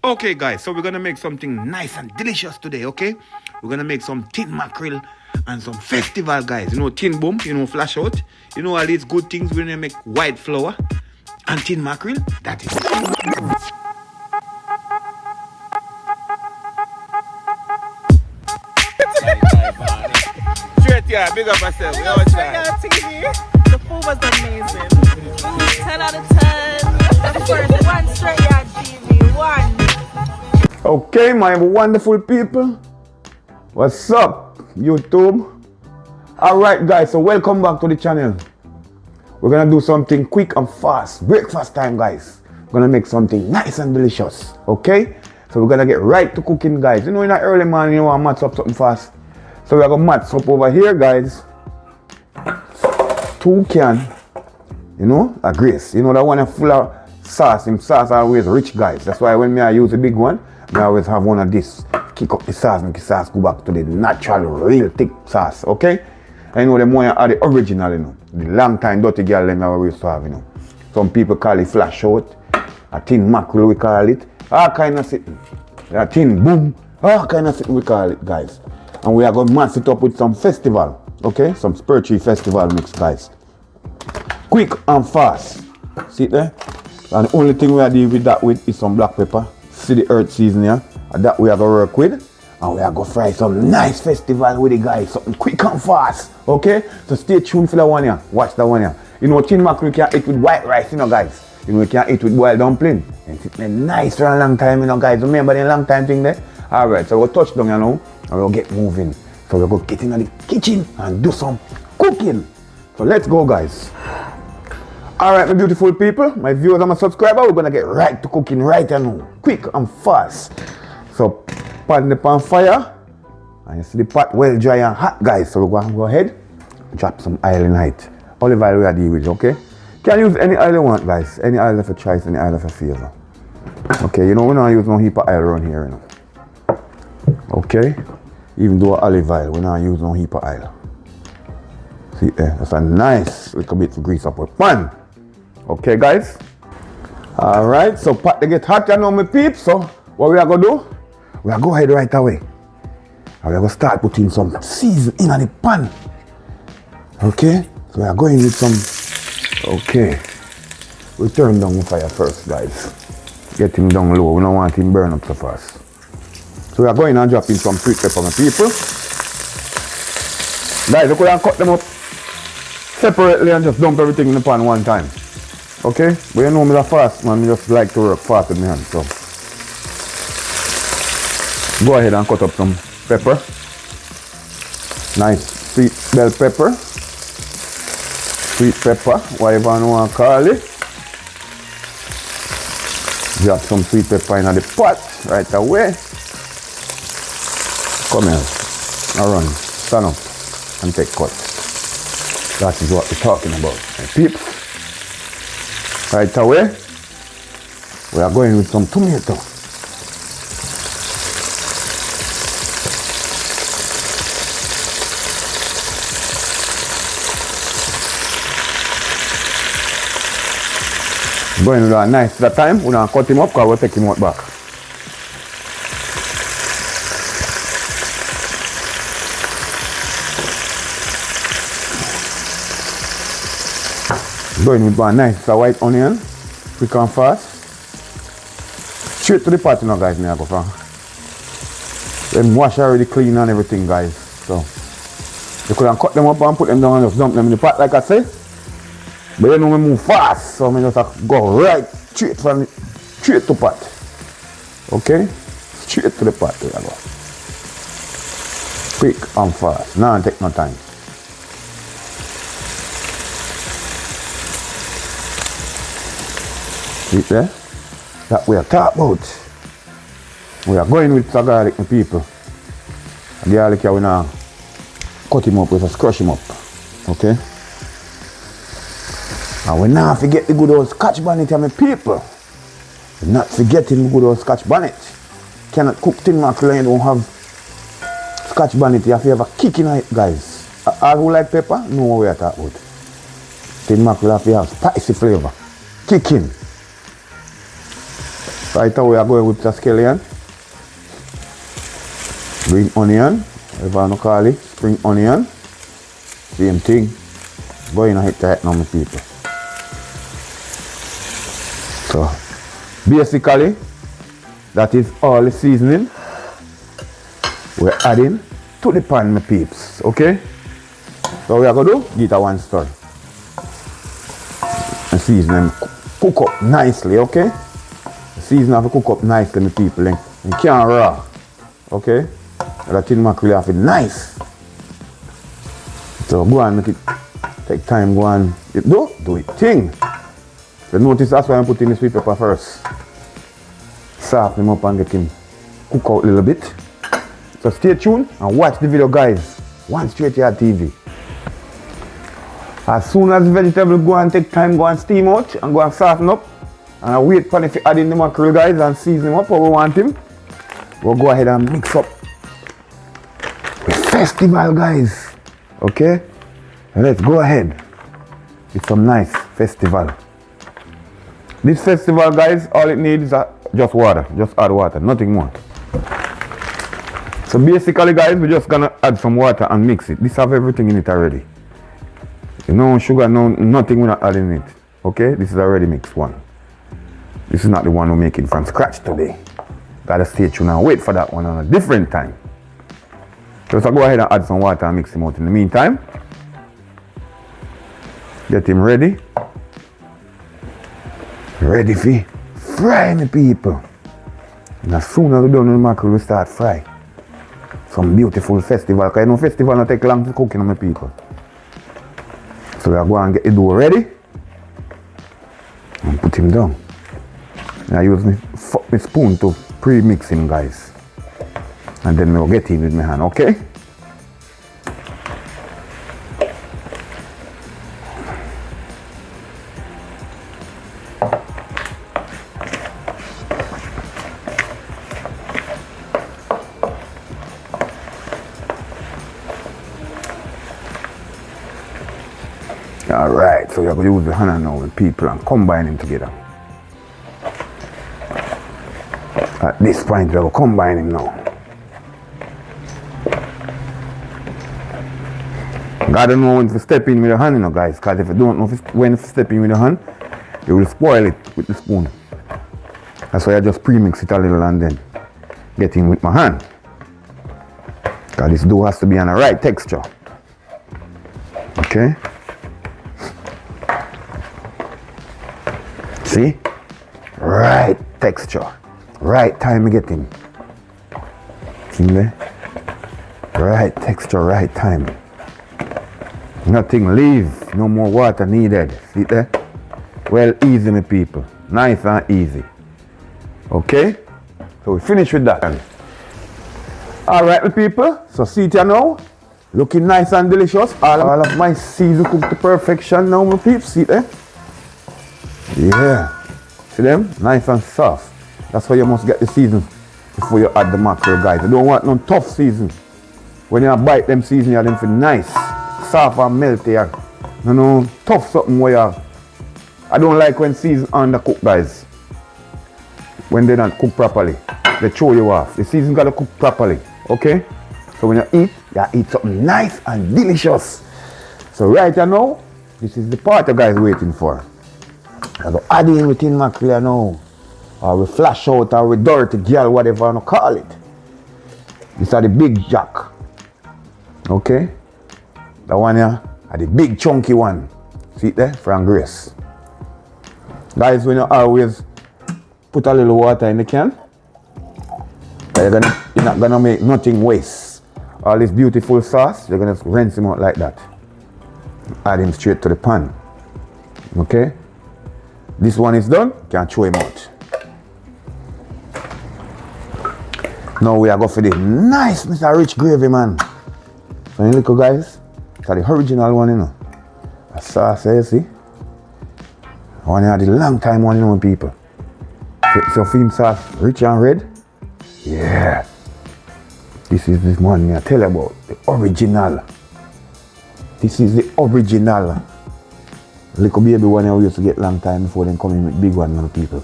Okay guys, so we're gonna make something nice and delicious today, okay? We're gonna make some tin mackerel and some festival, guys. You know, tin boom, you know, flash out. You know all these good things. We're gonna make white flour and tin mackerel. That is it. Straight here, big up yourself. Big up straight on TV. The food was amazing. 10 out of 10. Of course, one straight on TV. One. Okay, my wonderful people. What's up, YouTube? Alright guys, so welcome back to the channel. We're gonna do something quick and fast. Breakfast time, guys. We're gonna make something nice and delicious. Okay? So we're gonna get right to cooking, guys. You know, in the early morning, you want to match up something fast. So we're gonna match up over here, guys. 2 cans, you know, a grace. You know, that one is full of sauce. And sauce always rich, guys. That's why when I use a big one, I always have one of this. Kick up the sauce, make the sauce go back to the natural, real thick sauce. Okay? And you know, the more are the original, you know. The long time dirty girl them we used to have, you know. Some people call it flash out, a tin mackerel we call it. All kind of sitting. A tin boom. All kind of sitting we call it, guys. And we are going to mash it up with some festival. Okay? Some spiritual festival mix, guys. Quick and fast. See it there? And the only thing we are dealing with that with is some black pepper. See the earth season here? And that we are going to work with. And we are going to fry some nice festival with the guys. Something quick and fast. Okay? So stay tuned for that one here. Watch that one here. You know, tin mackerel you can eat with white rice, you know, guys. You know, you can eat with boiled dumpling. And it's been nice for a long time, you know, guys. Remember the long time thing there? Alright, so we'll touch down, you know. And we'll get moving. So we'll go get in the kitchen and do some cooking. So let's go, guys. Alright, my beautiful people, my viewers and my subscribers, we're gonna get right to cooking right now. Quick and fast. So pan the pan fire. And you see the pot well dry and hot, guys. So we're gonna go ahead, drop some oil in it. Olive oil we are dealing with, okay? Can use any oil you want, guys. Any oil of your choice, any oil of your favor. Okay, you know we don't use no heap of oil around here, you know. Okay, even though olive oil, we're not using no heap of oil. See there, that's a nice little bit to grease up with pan. Okay, guys. Alright, so pot to get hot, you know, my peeps. So what we are gonna do? We are go ahead right away. And we are gonna start putting some season in the pan. Okay, so we are going with some. Okay, we turn down the fire first, guys. Get him down low. We don't want him burn up so fast. So we are going and dropping some sweet pepper, my people. Guys, we could cut them up separately and just dump everything in the pan one time. Okay? But you know me that fast, man. I just like to work fast with my hands. So go ahead and cut up some pepper. Nice sweet bell pepper. Sweet pepper, whatever you want to call it. Drop some sweet pepper in the pot right away. Come here, now run, stand up and take cut. That is what we're talking about, my peeps. Right away, we are going with some tomato. Going with a nice that time, we're going to cut him up because we'll take him out back. Going with one nice white onion, quick and fast. Straight to the pot, you know, guys, me I go from. Them wash already clean and everything, guys. So you could have cut them up and put them down and just dump them in the pot, like I say. But you know we move fast, so I just have to go right straight to pot. Okay? Straight to the pot, there you go. Quick and fast. Now take no time. See there? That we are talking about. We are going with the garlic, my people. The garlic here we now cut him up, we just crush him up. Okay? And we not forget the good old scotch bonnet, my people. We're not forgetting the good old scotch bonnet. Cannot cook tin mackerel and you don't have scotch bonnet. You have to have a kick in it, guys. All who like pepper know what we are talking about. Tin mackerel have to have spicy flavor. Kick in. Right away, I'm going with the scallion. Green onion, whatever you want to call it. Spring onion. Same thing. Going to hit that now, my people. So, basically, that is all the seasoning we're adding to the pan, my peeps. Okay? So, we are going to do, give it a one stir. And season them cook up nicely, okay? The season have to cook up nicely, my people. And you can't raw. Okay? The tin mackerel have to be nice. So, go and make it. Take time, go and do it thing. So notice that's why I'm putting the sweet pepper first. Soften him up and get him cook out a little bit. So stay tuned and watch the video, guys. One Straight Yard TV. As soon as the vegetable go and take time, go and steam out and go and soften up. And I wait for if you add in the mackerel, guys, and season him up how we want him. We'll go ahead and mix up the festival, guys. Okay? And let's go ahead with some nice festival. This festival, guys, all it needs is just water. Just add water, nothing more. So basically, guys, we're just gonna add some water and mix it. This have everything in it already. No sugar, no nothing we're not adding in it. Okay, this is already mixed one. This is not the one we're making from scratch today. Gotta stay tuned and wait for that one on a different time. So go ahead and add some water and mix him out. In the meantime, get him ready. Ready for fry, me people. And as soon as we done with the mackerel, we start fry. Some beautiful festival. Because you know festival don't take long to cooking, my people. So we are going to get the dough ready. And put him down. And I use my spoon to pre-mix him, guys. And then we'll get him with my hand, okay? Alright, so we're going to use the hand now with people and combine them together. At this point, we're going to combine them now. Gotta know when to step in with the hand, you know, guys, because if you don't know when to step in with the hand, you will spoil it with the spoon. That's why I just pre-mix it a little and then get in with my hand. Because this dough has to be on the right texture. Okay? See? Right texture. Right time to get him. See there? Right texture, right time. Nothing leave, no more water needed. See there? Well, easy, my people. Nice and easy. Okay? So we finish with that. Alright, my people. So see it here now. Looking nice and delicious. All of my season cooked to perfection now, my peeps. See it there? Yeah. See them? Nice and soft. That's why you must get the season before you add the mackerel, guys. You don't want no tough season. When you bite them season, you have them for nice, soft and melty. No tough something where you I don't like when season undercooked, guys. When they don't cook properly. They throw you off. The season gotta cook properly. Okay? So when you eat something nice and delicious. So right now, this is the part you guys waiting for. I go add in with tin mackerel now. Or we flash out or we dirty girl, whatever you want to call it. These are the big jack. Okay? That one here are the big chunky one. See it there? From Grace. Guys, when you always put a little water in the can, you're not gonna make nothing waste. All this beautiful sauce, you're gonna rinse them out like that. Add him straight to the pan. Okay? This one is done, you can throw him out. Now we are going for the nice Mr. Rich gravy, man. So you look, guys, it's the original one, you know. The sauce, you see? One had the long time one, you know, people. So film sauce, rich and red. Yeah. This is this one I tell you about. The original. This is the original. Little baby one we used to get long time before then coming with big one, you know, people.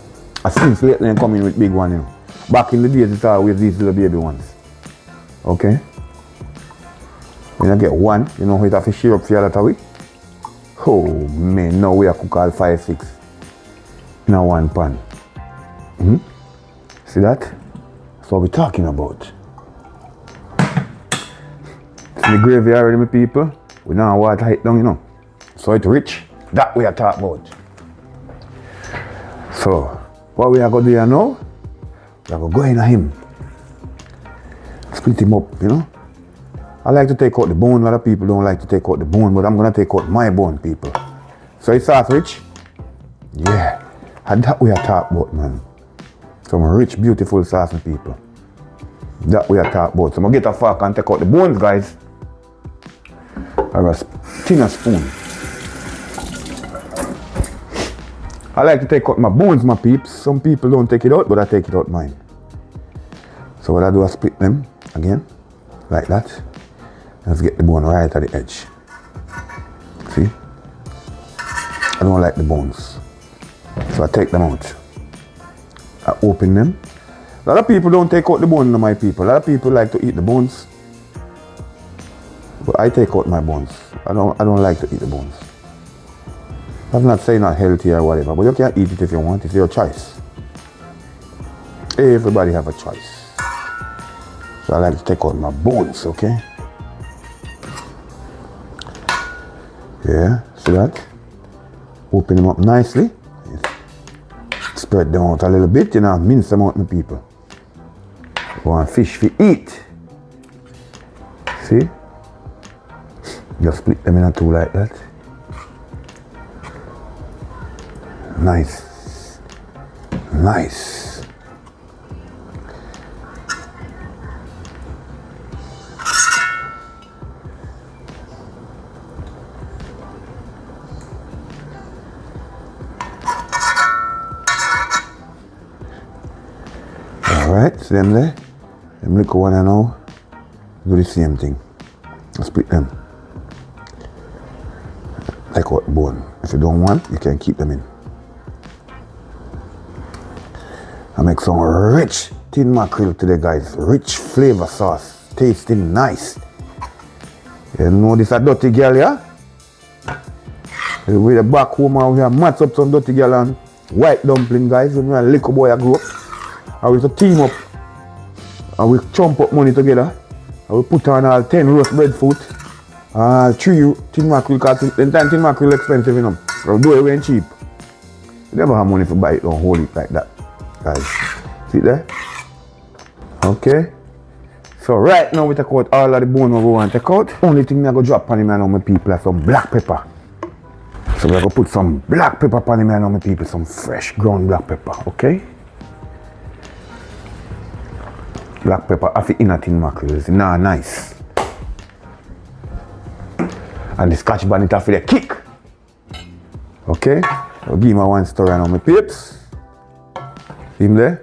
Since lately I'm coming with big one, you know. Back in the days it's always these little baby ones. Okay? When you get one, you know how it have to share up for you that way? Oh man, now we are cook all 5, 6 in a one pan. See that? That's what we're talking about. See the gravy already, my people? We now water it down, you know. So it's rich. That we are talking about. So, what we are going to do here now, we are going to go in on him. Split him up, you know. I like to take out the bone. A lot of people don't like to take out the bone, but I'm going to take out my bone, people. So it's sauce rich? Yeah. And that we are talking about, man. Some rich, beautiful sauce, people. That we are talking about. So I'm going to get a fork and take out the bones, guys. Or a thinner spoon. I like to take out my bones, my peeps. Some people don't take it out, but I take it out mine. So what I do, I split them again, like that. Let's get the bone right at the edge. See? I don't like the bones. So I take them out. I open them. A lot of people don't take out the bone, my people. A lot of people like to eat the bones. But I take out my bones. I don't like to eat the bones. I'm not saying not healthy or whatever, but you can eat it if you want. It's your choice. Everybody have a choice. So I like to take out my bones, okay? Yeah, see that? Open them up nicely. Spread them out a little bit, you know, mince them out, my people. Want fish to eat. See? Just split them in two like that. Nice. Nice. Alright, see them there? Them little one I know. Do the same thing. I split them. Take out the bone. If you don't want, you can keep them in. I make some rich tin mackerel today, guys. Rich flavor sauce. Tasting nice. You know this a dirty girl, yeah? With the back home, we have match up some dirty girl and white dumpling, guys. When we a little boy I grew up. And we to team up. And we chomp up money together. And we put on all 10 roast breadfruit. 3 tin mackerel, because the time tin mackerel expensive, you know. We'll do it when cheap. You never have money to buy it, don't hold it like that. Guys, see there? Okay. So right now we take out all of the bone we want to take out. Only thing I go drop on him now, my people, is some black pepper. So we're going to put some black pepper on him now, my people, some fresh ground black pepper, okay? Black pepper off the inner tin mackerel is nice. And the scotch bonnet off the kick. Okay? I'll give me one story now, my peeps. See him there?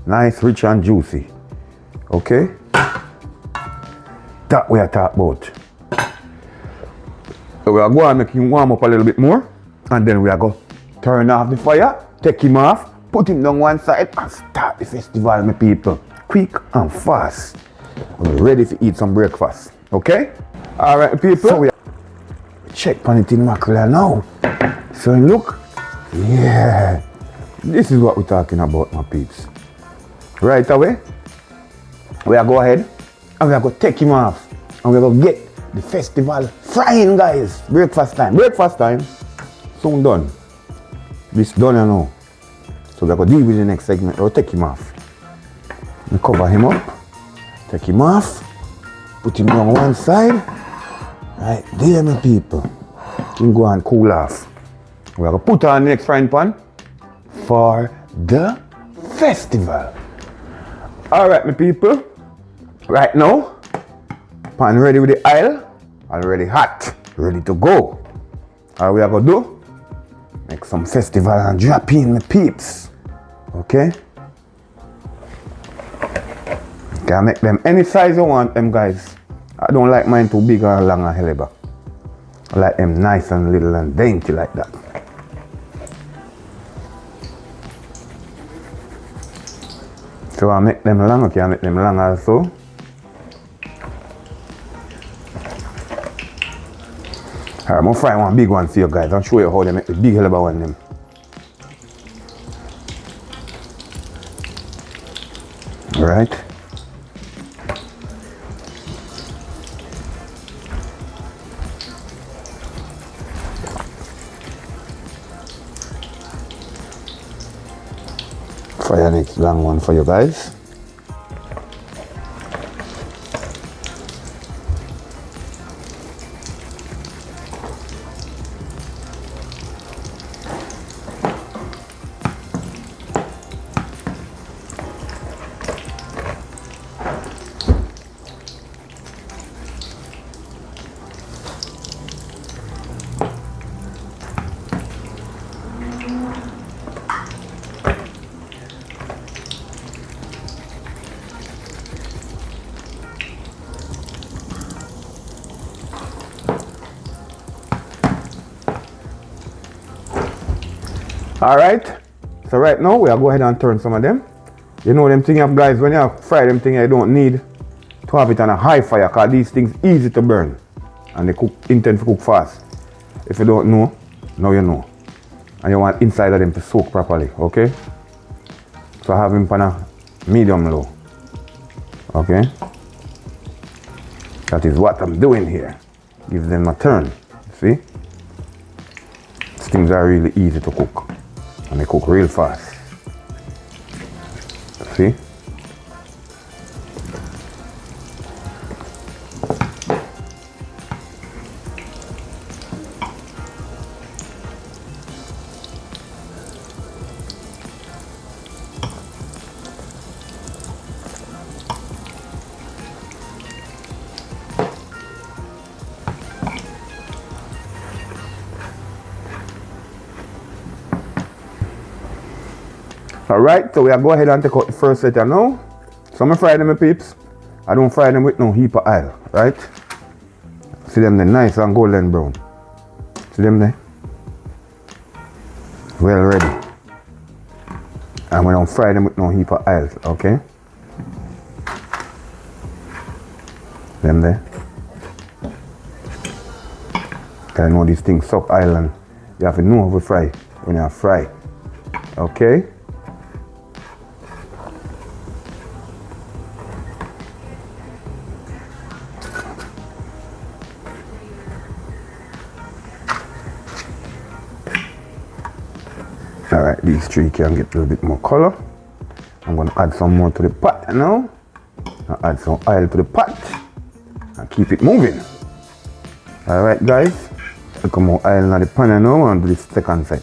Nice, rich and juicy. Okay? That we are talking about. So we are going to make him warm up a little bit more. And then we are going to turn off the fire, take him off, put him down one side and start the festival, my people. Quick and fast. We're ready to eat some breakfast. Okay? Alright, people. So we check on the tin mackerel now. So look. Yeah. This is what we're talking about, my peeps. Right away, we are go ahead and we are going to take him off. And we are going to get the festival frying, guys. Breakfast time. Breakfast time. Soon done. This done now. So we are going to deal with the next segment. We'll take him off. We cover him up. Take him off. Put him on one side. Right there, my people. He can go and cool off. We are going to put on the next frying pan for the festival. Alright, my people. Right now, pan ready with the oil. Already hot. Ready to go. All we are going to do, make some festival and drop in, my peeps. Okay? You can make them any size you want them, guys. I don't like mine too big or long and hell back. I like them nice and little and dainty like that. So I make them long, okay, I make them long also. Alright, I'm gonna fry one big one for you guys. I'll show you how they make the big hell of a one them. Alright. Fry the next long one for you guys. Alright, so right now we'll go ahead and turn some of them. You know them thing up guys, when you fry them thing you don't need to have it on a high fire because these things easy to burn and they intend to cook fast. If you don't know, now you know. And you want inside of them to soak properly, okay? So I have them on a medium low. Okay? That is what I'm doing here. Give them a turn. See? These things are really easy to cook. And they cook real fast. See? Alright, so we are go ahead and take out the first set now. So I fry them, my peeps. I don't fry them with no heap of oil, right? See them there, nice and golden brown. See them there? Well ready. And we don't fry them with no heap of oil, okay? Them there. Cause I know these things suck oil and you have to know how to fry when you fry. Okay? Alright, these three can get a little bit more color. I'm going to add some more to the pot now. I'll add some oil to the pot and keep it moving. Alright guys, look more oil in the pan now and do the second set.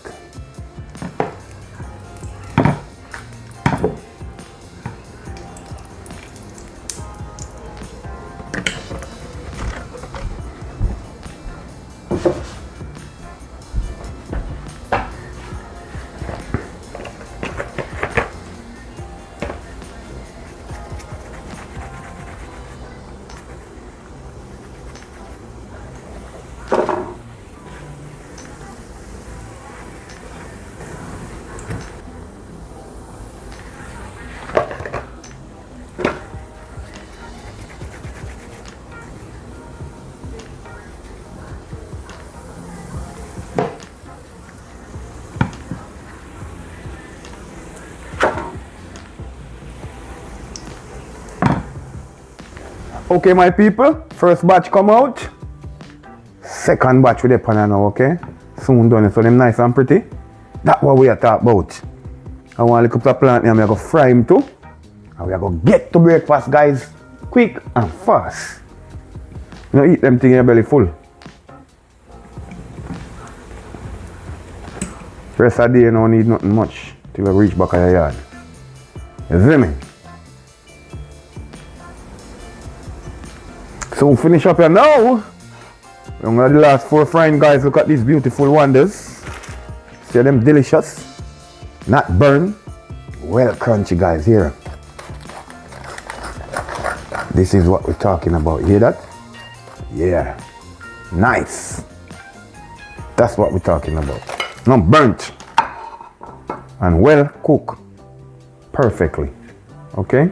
Okay, my people, first batch come out. Second batch with the pan now, okay? Soon done, so them nice and pretty. That's what we are talking about. I want to look up the plant and I'm going to fry him too. And we are going to get to breakfast, guys. Quick and fast. You know, eat them things in your belly full. Rest of the day, you don't need nothing much till you reach back at your yard. You see me? So finish up here now. I'm gonna do the last 4 frying, guys. Look at these beautiful wonders. See them delicious, not burn, well crunchy, guys. Here. This is what we're talking about. Hear that? Yeah. Nice. That's what we're talking about. Not burnt and well cooked perfectly. Okay?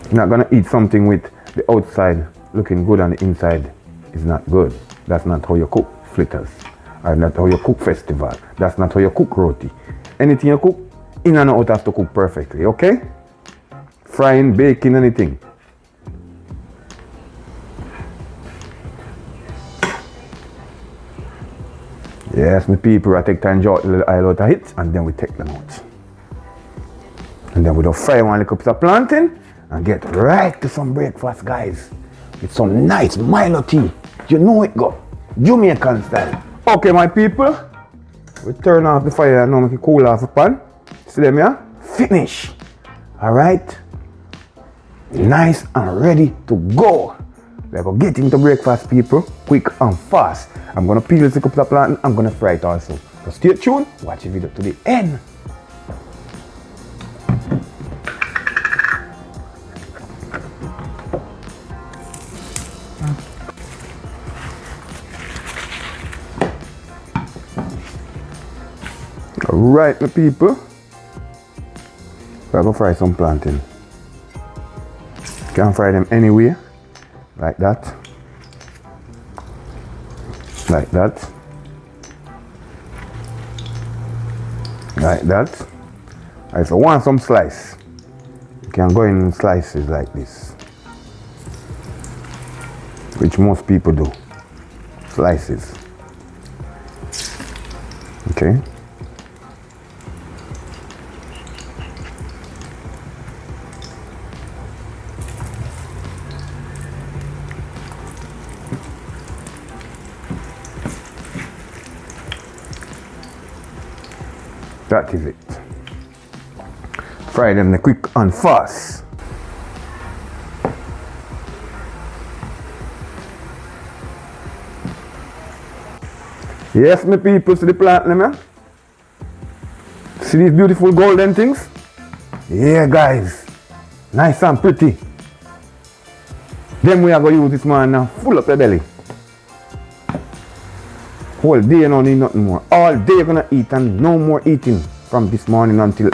You're not gonna eat something with the outside looking good and the inside is not good. That's not how you cook fritters. Or not how you cook festival. That's not how you cook roti. Anything you cook, in and out have to cook perfectly, okay? Frying, baking, anything. Yes, my people, I take time to draw a little oil out of it and then we take them out. And then we don't fry one little piece of plantain and get right to some breakfast, guys. With some nice Milo tea. You know it go. Jamaican style. Okay, my people. We turn off the fire and now make it cool off the pan. See them here? Finish. Alright. Nice and ready to go. We're going to get into breakfast, people. Quick and fast. I'm going to peel this couple of plantain. I'm going to fry it also. So stay tuned. Watch the video to the end. Alright, my people. We're going to fry some plantain. You can fry them anywhere. Like that. Like that. Like that. If you want some slice, you can go in slices like this. Which most people do. Slices. Okay. That is it. Fry them quick and fast. Yes, my people, see the plantain, man? See these beautiful golden things? Yeah, guys. Nice and pretty. Then we are going to use this man now. Full up your belly. Whole day you don't need nothing more. All day you're gonna eat and no more eating from this morning until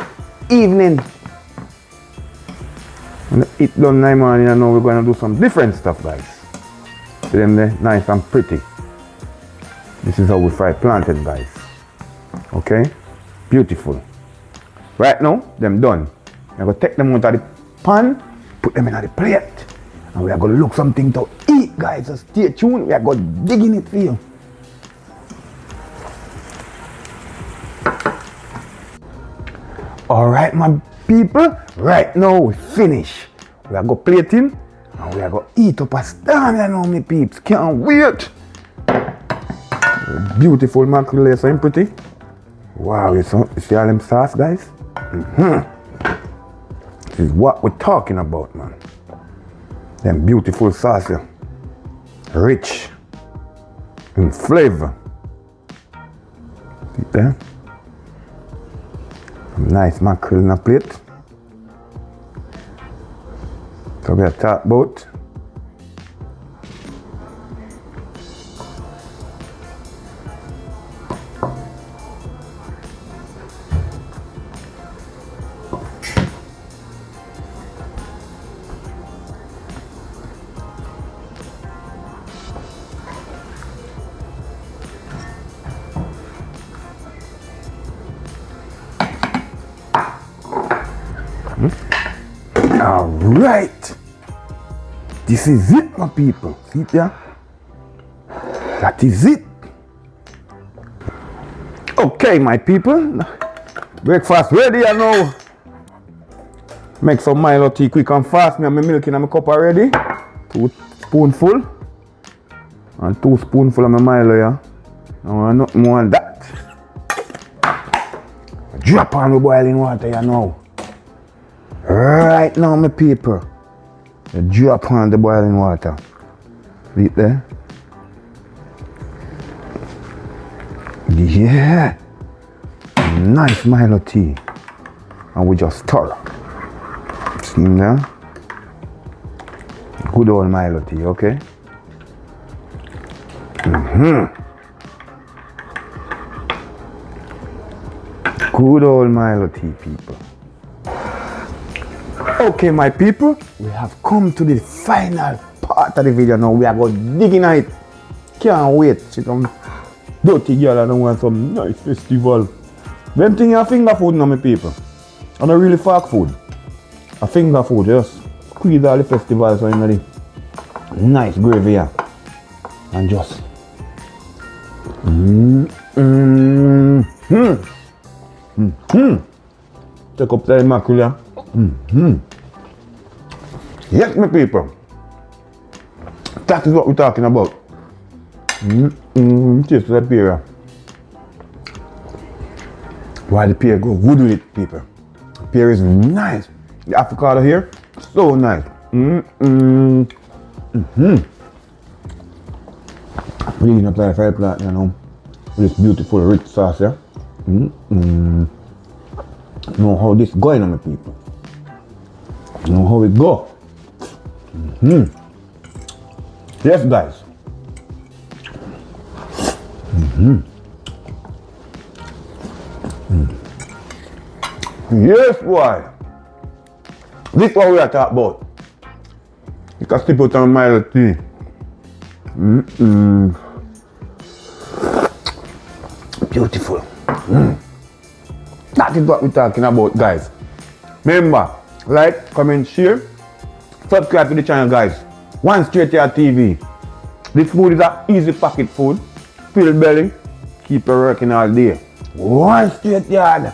evening. When the eat done in the morning, I know we're gonna do some different stuff, guys. See them there, nice and pretty. This is how we fry plantain, guys. Okay? Beautiful. Right now, them done. I'm gonna take them out of the pan, put them in the plate, and we are gonna look something to eat, guys. So stay tuned, we are gonna dig in it for you. Alright, my people, right now we finish. We are going to plate in and we are going to eat up a storm, you know, my peeps. Can't wait. Beautiful mackerel, is so pretty. Wow, you see all them sauce, guys? This is what we're talking about, man. Them beautiful sauce, yeah. Rich in flavor. See there? Nice mackerel in a plate. So we are talking about Alright, this is it, my people. See it there? That is it. Okay, my people. Breakfast ready, I know. Make some Milo tea quick and fast. Me and my milk in my cup already. 2 spoonful. And 2 spoonful of my Milo, yeah. I want nothing more than that. Drop on the boiling water, you know. Right now, my people, you drop on the boiling water. See it there? Yeah. Nice Milo tea. And we just stir. See there? Good old Milo tea, okay? Good old Milo tea, people. Okay, my people, we have come to the final part of the video now. We are going to dig in it. Can't wait. See some dirty girl and I want some nice festival. Them thing are finger food now, my people. And a really fork food. A finger food, just squeeze all the festivals so you know the nice gravy here. And just take up the mackerel. Yes, my people. That is what we're talking about. Taste the pear. Why the pear go good with it, people? Pear is nice. The avocado here, so nice. Really apply the fire plant, you know, with this beautiful rich sauce here. Know how this going on, my people. Know how it go. Yes, guys. Yes, boy. This is what we are talking about. You can slip out on my tea. Beautiful. That is what we're talking about, guys. Remember, like, comment, share, subscribe to the channel, guys. One Straight Yard TV. This food is an easy pocket food. Fill belly, keep you working all day. One Straight Yard.